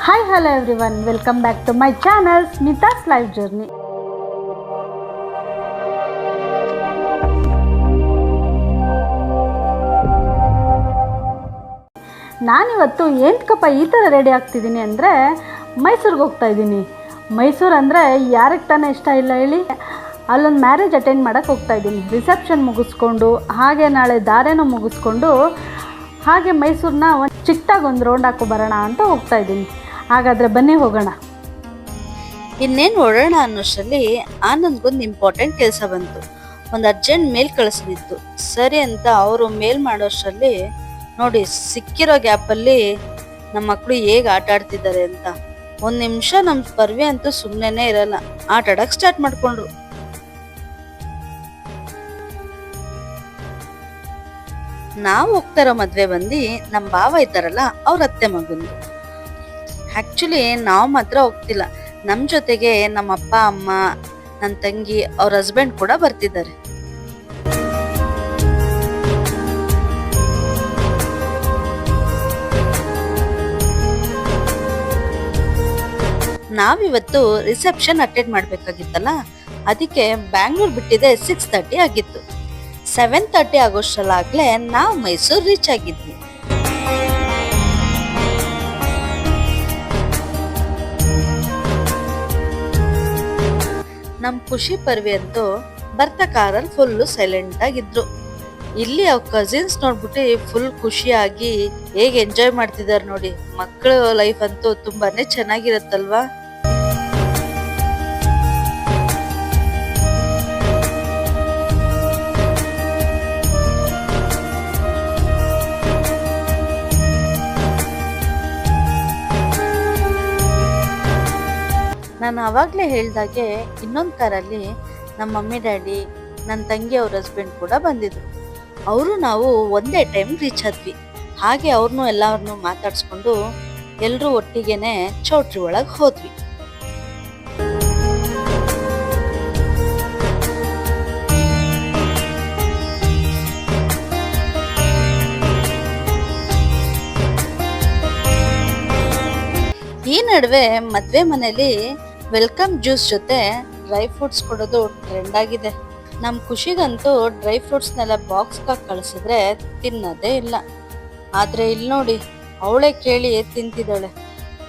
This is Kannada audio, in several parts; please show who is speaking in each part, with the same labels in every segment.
Speaker 1: Hi, hello everyone. Welcome back to my channel Smita's Life Journey. ನಾನಿವತ್ತು ಏನಕ್ಕಪ್ಪ ಈ ಥರ ರೆಡಿ ಆಗ್ತಿದ್ದೀನಿ ಅಂದರೆ ಮೈಸೂರಿಗೆ ಹೋಗ್ತಾ ಇದ್ದೀನಿ. ಮೈಸೂರು ಅಂದರೆ ಯಾರಿಗೆ ತಾನೇ ಇಷ್ಟ ಇಲ್ಲ ಹೇಳಿ. ಅಲ್ಲೊಂದು ಮ್ಯಾರೇಜ್ ಅಟೆಂಡ್ ಮಾಡೋಕ್ಕೆ ಹೋಗ್ತಾ ಇದ್ದೀನಿ. ರಿಸೆಪ್ಷನ್ ಮುಗಿಸ್ಕೊಂಡು ಹಾಗೆ ನಾಳೆ ದಾರೇನೂ ಮುಗಿಸ್ಕೊಂಡು ಹಾಗೆ ಮೈಸೂರನ್ನ ಚಿಕ್ಕದಾಗಿ ಒಂದು ರೌಂಡ್ ಹಾಕೋ ಬರೋಣ ಅಂತ ಹೋಗ್ತಾ ಇದ್ದೀನಿ. ಹಾಗಾದರೆ ಬನ್ನಿ ಹೋಗೋಣ.
Speaker 2: ಇನ್ನೇನು ಹೊರಡೋಣ ಅನ್ನೋಷ್ಟರಲ್ಲಿ ಆನಂದ್ಗೊಂದು ಇಂಪಾರ್ಟೆಂಟ್ ಕೆಲಸ ಬಂತು. ಒಂದು ಅರ್ಜೆಂಟ್ ಮೇಲ್ ಕಳಿಸ್ದಿತ್ತು. ಸರಿ ಅಂತ ಅವರು ಮೇಲ್ ಮಾಡೋಷ್ಟರಲ್ಲಿ ನೋಡಿ ಸಿಕ್ಕಿರೋ ಗ್ಯಾಪಲ್ಲಿ ನಮ್ಮ ಮಕ್ಕಳು ಹೇಗೆ ಆಟ ಆಡ್ತಿದ್ದಾರೆ ಅಂತ. ಒಂದು ನಿಮಿಷ ನಮ್ಮ ಪರ್ವಿ ಅಂತೂ ಸುಮ್ಮನೆ ಇರಲ್ಲ, ಆಟ ಆಡಕ್ಕೆ ಸ್ಟಾರ್ಟ್ ಮಾಡ್ಕೊಂಡ್ರು. ನಾವು ಹೋಗ್ತಾ ಇರೋ ಮದ್ವೆ ಬಂದು ನಮ್ಮ ಭಾವ ಇದ್ದಾರಲ್ಲ ಅವ್ರ ಅತ್ತೆ ಮಗಂದು. ಆಕ್ಚುಲಿ ನಾವು ಮಾತ್ರ ಹೋಗ್ತಿಲ್ಲ, ನಮ್ಮ ಜೊತೆಗೆ ನಮ್ಮ ಅಪ್ಪ ಅಮ್ಮ ನನ್ನ ತಂಗಿ ಅವ್ರ ಹಸ್ಬೆಂಡ್ ಕೂಡ ಬರ್ತಿದ್ದಾರೆ. ನಾವಿವತ್ತು ರಿಸೆಪ್ಷನ್ ಅಟೆಂಡ್ ಮಾಡ್ಬೇಕಾಗಿತ್ತಲ್ಲ, ಅದಕ್ಕೆ ಬ್ಯಾಂಗ್ಳೂರ್ ಬಿಟ್ಟಿದೆ 6:30 ಆಗಿತ್ತು. 7:30 ಆಗೋಷ್ಟರಲ್ಲಾಗ್ಲೇ ನಾವು ಮೈಸೂರು ರೀಚ್ ಆಗಿದ್ವಿ. ನಮ್ ಖುಷಿ ಪರ್ವಿ ಅಂತೂ ಬರ್ತಾ ಕಾರಲ್ಲಿ ಫುಲ್ಲು ಸೈಲೆಂಟ್ ಆಗಿದ್ರು. ಇಲ್ಲಿ ಅವ್ರ ಕಸಿನ್ಸ್ ನೋಡ್ಬಿಟ್ಟು ಫುಲ್ ಖುಷಿಯಾಗಿ ಹೇಗೆ ಎಂಜಾಯ್ ಮಾಡ್ತಿದಾರೆ ನೋಡಿ. ಮಕ್ಕಳ ಲೈಫ್ ಅಂತೂ ತುಂಬಾನೇ ಚೆನ್ನಾಗಿರತ್ತಲ್ವಾ. ನಾನು ಆವಾಗಲೇ ಹೇಳ್ದಾಗೆ ಇನ್ನೊಂದು ಕಾರಲ್ಲಿ ನಮ್ಮ ಮಮ್ಮಿ ಡ್ಯಾಡಿ ನನ್ನ ತಂಗಿ ಅವ್ರ ಹಸ್ಬೆಂಡ್ ಕೂಡ ಬಂದಿದ್ರು. ಅವರು ನಾವು ಒಂದೇ ಟೈಮ್ ರೀಚ್ ಆದ್ವಿ. ಹಾಗೆ ಅವ್ರನ್ನೂ ಎಲ್ಲರನ್ನೂ ಮಾತಾಡ್ಸ್ಕೊಂಡು ಎಲ್ಲರೂ ಒಟ್ಟಿಗೆನೆ ಚೌಟ್ರಿ ಒಳಗೆ ಹೋದ್ವಿ. ಈ ನಡುವೆ ಮದ್ವೆ ಮನೇಲಿ ವೆಲ್ಕಮ್ ಜ್ಯೂಸ್ ಜೊತೆ ಡ್ರೈ ಫ್ರೂಟ್ಸ್ ಕೊಡೋದು ಟ್ರೆಂಡ್ ಆಗಿದೆ. ನಮ್ ಖುಷಿಗಂತೂ ಡ್ರೈ ಫ್ರೂಟ್ಸ್ನೆಲ್ಲ ಬಾಕ್ಸ್ಗೆ ಕಳಿಸಿದ್ರೆ ತಿನ್ನೋದೇ ಇಲ್ಲ. ಆದ್ರೆ ಇಲ್ಲಿ ನೋಡಿ ಅವಳೇ ಕೇಳಿ ತಿಂತಿದ್ದಾಳೆ.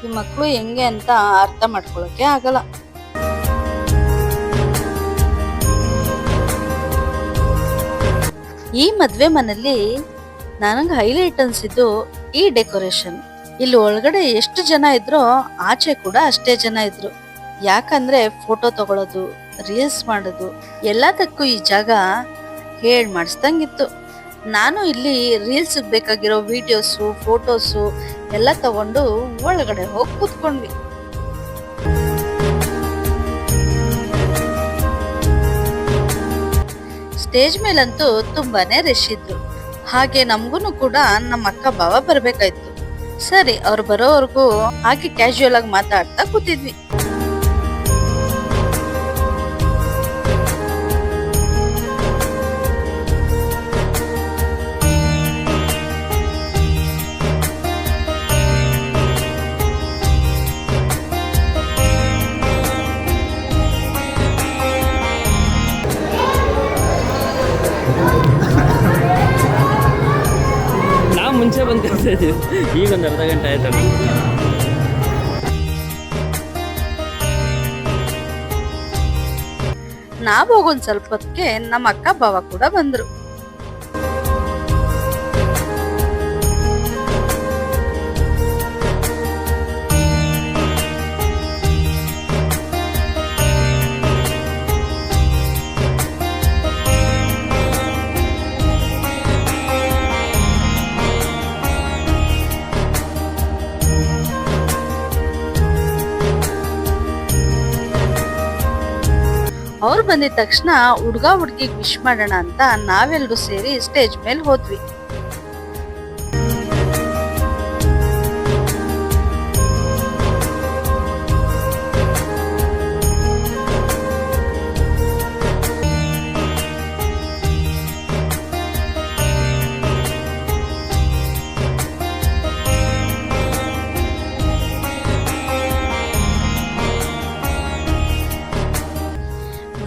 Speaker 2: ಈ ಮಕ್ಕಳು ಹೆಂಗೆ ಅಂತ ಅರ್ಥ ಮಾಡ್ಕೊಳಕ್ಕೆ ಆಗಲ್ಲ. ಈ ಮದ್ವೆ ಮನೇಲಿ ನನಗೆ ಹೈಲೈಟ್ ಅನ್ಸಿದ್ದು ಈ ಡೆಕೋರೇಷನ್. ಇಲ್ಲಿ ಒಳಗಡೆ ಎಷ್ಟು ಜನ ಇದ್ರೋ ಆಚೆ ಕೂಡ ಅಷ್ಟೇ ಜನ ಇದ್ರು. ಯಾಕಂದ್ರೆ ಫೋಟೋ ತಗೊಳ್ಳೋದು, ರೀಲ್ಸ್ ಮಾಡೋದು ಎಲ್ಲದಕ್ಕೂ ಈ ಜಾಗ ಹೇಳ್ ಮಾಡಿಸ್ದಂಗಿತ್ತು. ನಾನು ಇಲ್ಲಿ ರೀಲ್ಸ್ ಬೇಕಾಗಿರೋ ವಿಡಿಯೋಸು ಫೋಟೋಸು ಎಲ್ಲ ತಗೊಂಡು ಒಳಗಡೆ ಹೋಗಿ ಕೂತ್ಕೊಂಡ್ವಿ. ಸ್ಟೇಜ್ ಮೇಲಂತೂ ತುಂಬಾನೇ ರಶ್ ಇದ್ರು. ಹಾಗೆ ನಮ್ಗೂನು ಕೂಡ ನಮ್ಮ ಅಕ್ಕ ಭಾವ ಬರ್ಬೇಕಾಯ್ತು. ಸರಿ ಅವ್ರು ಬರೋವರೆಗೂ ಹಾಗೆ ಕ್ಯಾಶುಯಲ್ ಆಗಿ ಮಾತಾಡ್ತಾ ಕೂತಿದ್ವಿ.
Speaker 3: ಮುಂಚೆ ಬಂದು ಕಳ್ತಾ ಇದ್ದೀವಿ, ಈಗ ಒಂದು ಅರ್ಧ ಗಂಟೆ ಆಯ್ತಲ್ಲ.
Speaker 2: ನಾವು ಹೋಗೊಂದ್ ಸ್ವಲ್ಪ ಹೊತ್ತಿಗೆ ನಮ್ಮ ಅಕ್ಕ ಭಾವ ಕೂಡ ಬಂದ್ರು. ಅವ್ರು ಬಂದಿದ ತಕ್ಷಣ ಹುಡ್ಗ ಹುಡ್ಗಿಗ್ ವಿಶ್ ಮಾಡೋಣ ಅಂತ ನಾವೆಲ್ಲರೂ ಸೇರಿ ಸ್ಟೇಜ್ ಮೇಲೆ ಹೋದ್ವಿ.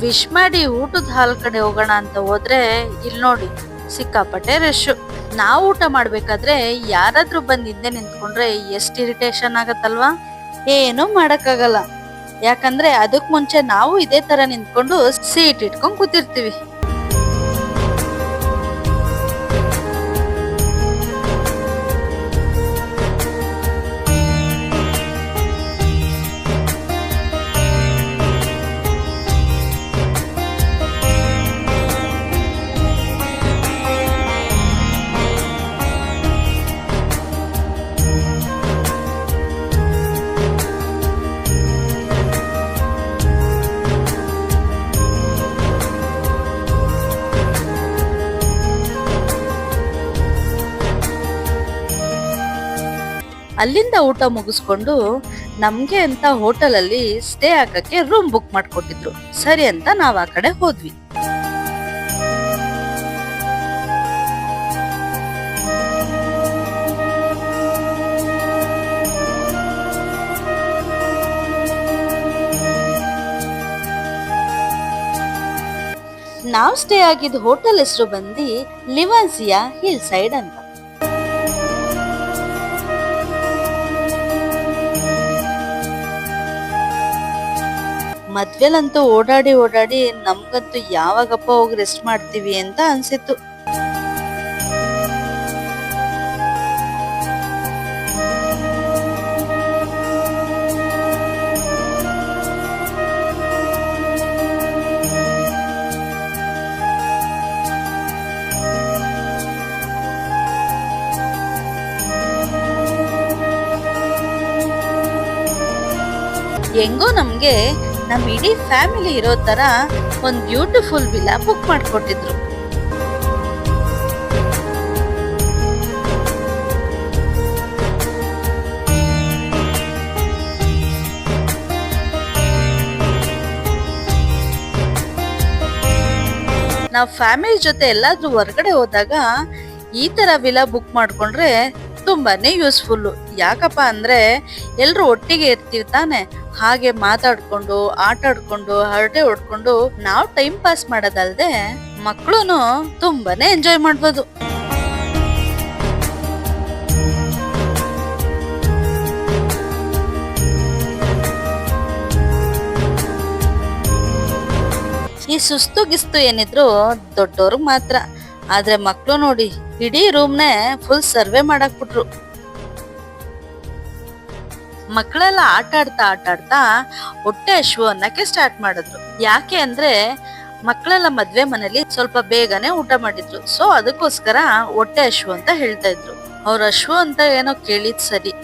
Speaker 2: ವಿಶ್ ಮಾಡಿ ಊಟದ ಹಾಲ್ ಕಡೆ ಹೋಗೋಣ ಅಂತ ಹೋದ್ರೆ ಇಲ್ಲಿ ನೋಡಿ ಸಿಕ್ಕಾಪಟ್ಟೆ ರಶ್. ನಾವು ಊಟ ಮಾಡ್ಬೇಕಾದ್ರೆ ಯಾರಾದ್ರೂ ಬಂದ್ ಹಿಂದೆ ನಿಂತ್ಕೊಂಡ್ರೆ ಎಷ್ಟ್ ಇರಿಟೇಷನ್ ಆಗತ್ತಲ್ವಾ. ಏನೂ ಮಾಡಕ್ಕಾಗಲ್ಲ, ಯಾಕಂದ್ರೆ ಅದಕ್ ಮುಂಚೆ ನಾವು ಇದೇ ತರ ನಿಂತ್ಕೊಂಡು ಸೀಟ್ ಇಟ್ಕೊಂಡ್ ಕೂತಿರ್ತೀವಿ. ಅಲ್ಲಿಂದ ಊಟ ಮುಗಿಸ್ಕೊಂಡು ನಮ್ಗೆ ಅಂತ ಹೋಟೆಲ್ ಅಲ್ಲಿ ಸ್ಟೇ ಆಗಕ್ಕೆ ರೂಮ್ ಬುಕ್ ಮಾಡ್ಕೊಟ್ಟಿದ್ರು. ಸರಿ ಅಂತ ನಾವ್ ಆ ಕಡೆ ಹೋದ್ವಿ. ನಾವ್ ಸ್ಟೇ ಆಗಿದ್ದ ಹೋಟೆಲ್ ಹೆಸರು ಬಂದು ಲಿವಾನ್ಸಿಯಾ ಹಿಲ್ ಸೈಡ್ ಅಂತ. ಮದ್ವೆಲಂತೂ ಓಡಾಡಿ ಓಡಾಡಿ ನಮ್ಗಂತೂ ಯಾವಾಗಪ್ಪ ಹೋಗಿ ರೆಸ್ಟ್ ಮಾಡ್ತೀವಿ ಅಂತ ಅನ್ಸಿತ್ತು. ಹೆಂಗೋ ನಮ್ಗೆ ನಮ್ ಇಡೀ ಫ್ಯಾಮಿಲಿ ಇರೋ ತರ ಒಂದ್ ಬ್ಯೂಟಿಫುಲ್ ವಿಲ್ಲಾ ಬುಕ್ ಮಾಡ್ಕೊಟ್ಟಿದ್ರು. ನಾವ್ ಫ್ಯಾಮಿಲಿ ಜೊತೆ ಎಲ್ಲಾದ್ರೂ ಹೊರಗಡೆ ಹೋದಾಗ ಈ ತರ ವಿಲ್ಲಾ ಬುಕ್ ಮಾಡ್ಕೊಂಡ್ರೆ ತುಂಬಾನೇ ಯೂಸ್ಫುಲ್. ಯಾಕಪ್ಪ ಅಂದ್ರೆ ಎಲ್ರು ಒಟ್ಟಿಗೆ ಇರ್ತೀವಿ ತಾನೆ, ಹಾಗೆ ಮಾತಾಡ್ಕೊಂಡು ಆಟ ಆಡ್ಕೊಂಡು ಹರಟೆ ಹೊಡ್ಕೊಂಡು ನಾವ್ ಟೈಮ್ ಪಾಸ್ ಮಾಡೋದಲ್ದೆ ಮಕ್ಳುನು ತುಂಬಾನೇ ಎಂಜಾಯ್ ಮಾಡ್ಬೋದು. ಈ ಸುಸ್ತು ಗಿಸ್ತು ಏನಿದ್ರು ದೊಡ್ಡವ್ರಿಗೆ ಮಾತ್ರ, ಆದ್ರೆ ಮಕ್ಳು ನೋಡಿ ಇಡೀ ರೂಮ್ನೇ ಫುಲ್ ಸರ್ವೆ ಮಾಡಕ್ ಬಿಟ್ರು. ಮಕ್ಕಳೆಲ್ಲ ಆಟ ಆಡ್ತಾ ಹೊಟ್ಟೆ ಹಶ್ವು ಅನ್ನಕ್ಕೆ ಸ್ಟಾರ್ಟ್ ಮಾಡಿದ್ರು. ಯಾಕೆ ಅಂದ್ರೆ ಮಕ್ಕಳೆಲ್ಲ ಮದ್ವೆ ಮನೇಲಿ ಸ್ವಲ್ಪ ಬೇಗನೆ ಊಟ ಮಾಡಿದ್ರು. ಸೊ ಅದಕ್ಕೋಸ್ಕರ ಹೊಟ್ಟೆ ಹಶ್ವು ಅಂತ ಹೇಳ್ತಾ ಇದ್ರು. ಅವ್ರ ಹಶ್ವು ಅಂತ ಏನೋ ಕೇಳಿದ್ ಸರಿ,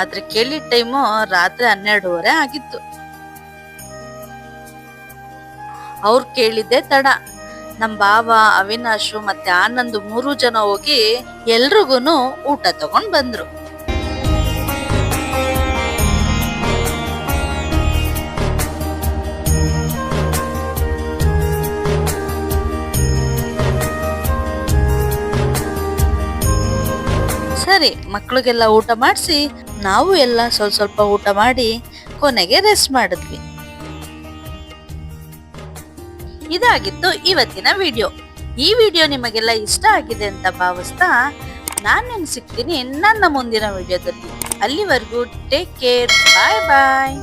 Speaker 2: ಆದ್ರೆ ಕೇಳಿದ ಟೈಮು ರಾತ್ರಿ 12:30 ಆಗಿತ್ತು. ಅವ್ರು ಕೇಳಿದ್ದೆ ತಡ. ನಮ್ ಬಾವ, ಅವಿನಾಶು ಮತ್ತೆ ಆನಂದ್ 3 ಜನ ಹೋಗಿ ಎಲ್ರಿಗೂನು ಊಟ ತಗೊಂಡ್ ಬಂದ್ರು. ಸರಿ, ಮಕ್ಳಿಗೆಲ್ಲ ಊಟ ಮಾಡಿಸಿ ನಾವು ಎಲ್ಲ ಸ್ವಲ್ಪ ಊಟ ಮಾಡಿ ಕೊನೆಗೆ ರೆಸ್ಟ್ ಮಾಡಿದ್ವಿ. ಇದಾಗಿತ್ತು ಇವತ್ತಿನ ವಿಡಿಯೋ. ಈ ವಿಡಿಯೋ ನಿಮಗೆಲ್ಲ ಇಷ್ಟ ಆಗಿದೆ ಅಂತ ಭಾವಿಸ್ತಾ ನಾನು ಸಿಗ್ತೀನಿ ನನ್ನ ಮುಂದಿನ ವಿಡಿಯೋದಲ್ಲಿ. ಅಲ್ಲಿವರೆಗೂ ಟೇಕ್ ಕೇರ್, ಬಾಯ್ ಬಾಯ್.